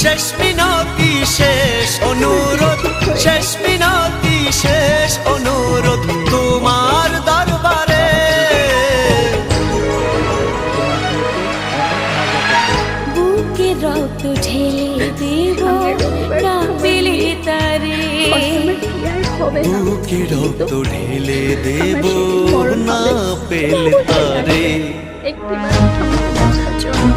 শেষ মিনতি শেষ অনুরোধ, শেষ মিনতি শেষ অনুরোধ তোমার দরবারে। বুকে রক্ত ঢেলে দেব না পেলে তারে, বুকে রক্ত ঢেলে দেব না পেলে তারে। একটিবার আমাকে দেখার জন্য